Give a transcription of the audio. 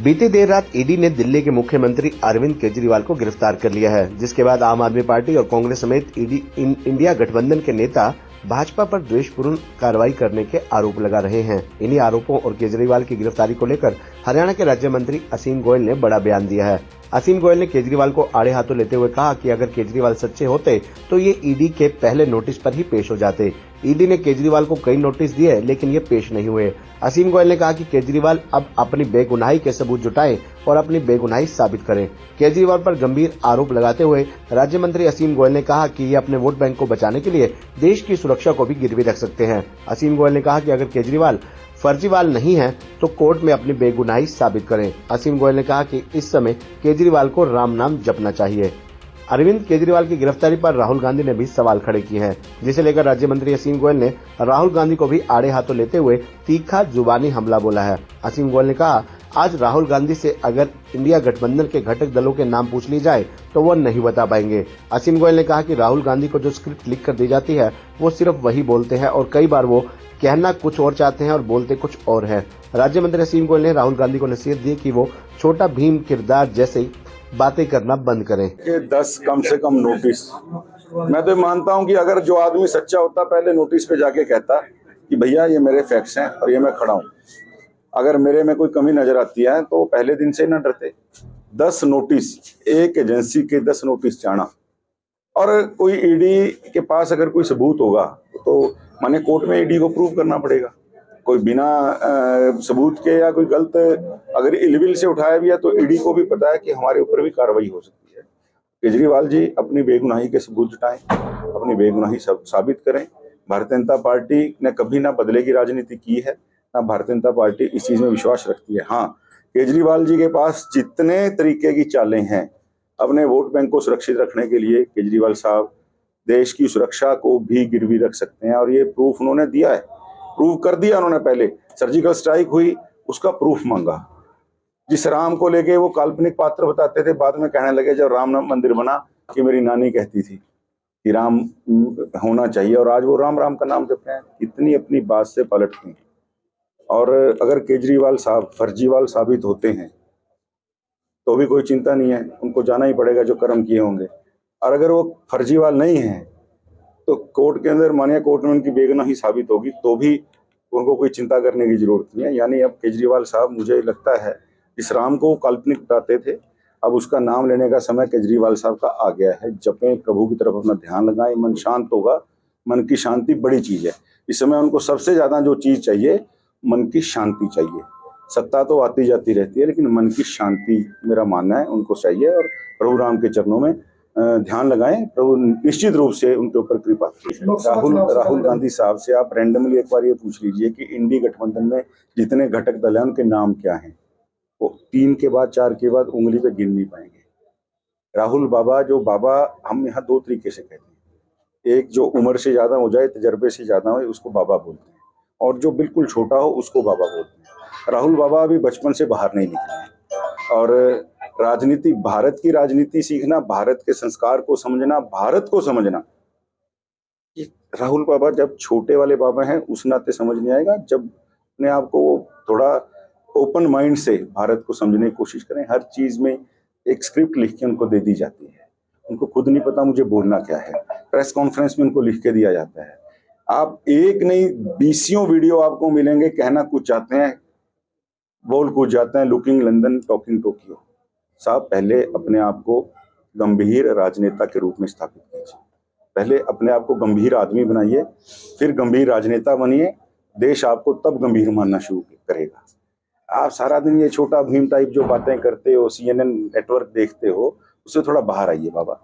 बीती देर रात ईडी ने दिल्ली के मुख्यमंत्री अरविंद केजरीवाल को गिरफ्तार कर लिया है, जिसके बाद आम आदमी पार्टी और कांग्रेस समेत ईडी इंडिया गठबंधन के नेता भाजपा पर द्वेषपूर्ण कार्रवाई करने के आरोप लगा रहे हैं। इन्हीं आरोपों और केजरीवाल की गिरफ्तारी को लेकर हरियाणा के राज्य मंत्री असीम गोयल ने बड़ा बयान दिया है। असीम गोयल ने केजरीवाल को आड़े हाथों लेते हुए कहा कि अगर केजरीवाल सच्चे होते तो ये ईडी के पहले नोटिस पर ही पेश हो जाते। ईडी ने केजरीवाल को कई नोटिस दिए लेकिन ये पेश नहीं हुए। असीम गोयल ने कहा कि केजरीवाल अब अपनी बेगुनाही के सबूत जुटाएं और अपनी बेगुनाही साबित करें। केजरीवाल पर गंभीर आरोप लगाते हुए राज्य मंत्री असीम गोयल ने कहा कि ये अपने वोट बैंक को बचाने के लिए देश की सुरक्षा को भी गिरवी रख सकते हैं। असीम गोयल ने कहा कि अगर केजरीवाल फर्जीवाल नहीं है तो कोर्ट में अपनी बेगुनाही साबित करें। असीम गोयल ने कहा कि इस समय केजरीवाल को राम नाम जपना चाहिए। अरविंद केजरीवाल की गिरफ्तारी पर राहुल गांधी ने भी सवाल खड़े किए हैं, जिसे लेकर राज्य मंत्री असीम गोयल ने राहुल गांधी को भी आड़े हाथों लेते हुए तीखा जुबानी हमला बोला है। असीम गोयल ने कहा, आज राहुल गांधी से अगर इंडिया गठबंधन के घटक दलों के नाम पूछ ली जाए तो वो नहीं बता पाएंगे। असीम गोयल ने कहा कि राहुल गांधी को जो स्क्रिप्ट लिख कर दी जाती है वो सिर्फ वही बोलते हैं और कई बार वो कहना कुछ और चाहते हैं और बोलते कुछ और है। राज्य मंत्री असीम गोयल ने राहुल गांधी को नसीहत दी कि वो छोटा भीम किरदार जैसे बातें करना बंद करें। 10 कम से कम नोटिस, मैं तो मानता हूं कि अगर जो आदमी सच्चा होता पहले नोटिस पे जाके कहता कि भैया ये मेरे फैक्ट्स हैं और ये मैं खड़ा हूं, अगर मेरे में कोई कमी नजर आती है तो पहले दिन से न डरते। 10 नोटिस, एक एजेंसी के 10 नोटिस जाना, और कोई ईडी के पास अगर कोई सबूत होगा तो माने कोर्ट में ईडी को प्रूव करना पड़ेगा। कोई बिना सबूत के या कोई गलत अगर इलविल से उठाया भी है तो ईडी को भी पता है कि हमारे ऊपर भी कार्रवाई हो सकती है। केजरीवाल जी अपनी बेगुनाही के सबूत जुटाएं, अपनी बेगुनाही साबित करें। भारतीय जनता पार्टी ने कभी ना बदले की राजनीति की है, ना भारतीय जनता पार्टी इस चीज में विश्वास रखती है। हाँ, केजरीवाल जी के पास जितने तरीके की चालें हैं अपने वोट बैंक को सुरक्षित रखने के लिए, केजरीवाल साहब देश की सुरक्षा को भी गिरवी रख सकते हैं और ये प्रूफ उन्होंने दिया है, प्रूव कर दिया उन्होंने। पहले सर्जिकल स्ट्राइक हुई, उसका प्रूफ मांगा। जिस राम को लेके वो काल्पनिक पात्र बताते थे, बाद में कहने लगे जब राम मंदिर बना कि मेरी नानी कहती थी कि राम होना चाहिए, और आज वो राम राम का नाम जपते हैं। इतनी अपनी बात से पलट गई। और अगर केजरीवाल साहब फर्जीवाल साबित होते हैं तो भी कोई चिंता नहीं है, उनको जाना ही पड़ेगा जो कर्म किए होंगे। और अगर वो फर्जीवाल नहीं है तो कोर्ट के अंदर मानिए कोर्ट में उनकी बेगुनाही साबित होगी तो भी उनको कोई चिंता करने की जरूरत नहीं है। यानी अब केजरीवाल साहब, मुझे लगता है इस राम को काल्पनिक बताते थे, अब उसका नाम लेने का समय केजरीवाल साहब का आ गया है। जपें, प्रभु की तरफ अपना ध्यान लगाएं, मन शांत होगा। मन की शांति बड़ी चीज है। इस समय उनको सबसे ज्यादा जो चीज चाहिए, मन की शांति चाहिए। सत्ता तो आती जाती रहती है लेकिन मन की शांति मेरा मानना है उनको चाहिए, और प्रभु राम के चरणों में ध्यान लगाएं। प्रभु निश्चित रूप से उनके ऊपर कृपा करें। राहुल गांधी साहब से आप रैंडमली एक बार ये पूछ लीजिए कि इंडिया गठबंधन में जितने घटक दल हैं उनके नाम क्या हैं, वो 3 के बाद 4 के बाद उंगली पे गिन नहीं पाएंगे। राहुल बाबा, जो बाबा हम यहाँ 2 तरीके से कहते हैं, एक जो उम्र से ज्यादा हो जाए, तजर्बे से ज्यादा हो, उसको बाबा बोलते हैं, और जो बिल्कुल छोटा हो उसको बाबा बोलते हैं। राहुल बाबा अभी बचपन से बाहर नहीं निकले हैं, और राजनीति, भारत की राजनीति सीखना, भारत के संस्कार को समझना, भारत को समझना, राहुल बाबा जब छोटे वाले बाबा हैं उस नाते समझ नहीं आएगा। जब अपने आप को थोड़ा ओपन माइंड से भारत को समझने की कोशिश करें। हर चीज में एक स्क्रिप्ट लिख के उनको दे दी जाती है, उनको खुद नहीं पता मुझे बोलना क्या है। प्रेस कॉन्फ्रेंस में उनको लिख के दिया जाता है। आप एक नहीं 20 वीडियो आपको मिलेंगे, कहना कुछ चाहते हैं, बोल कुछ जाते हैं, लुकिंग लंदन टॉकिंग टोक्यो। साहब, पहले अपने आप को गंभीर राजनेता के रूप में स्थापित कीजिए। पहले अपने आप को गंभीर आदमी बनाइए, फिर गंभीर राजनेता बनिए। देश आपको तब गंभीर मानना शुरू करेगा। आप सारा दिन ये छोटा भीम टाइप जो बातें करते हो, CNN नेटवर्क देखते हो, उससे थोड़ा बाहर आइए बाबा।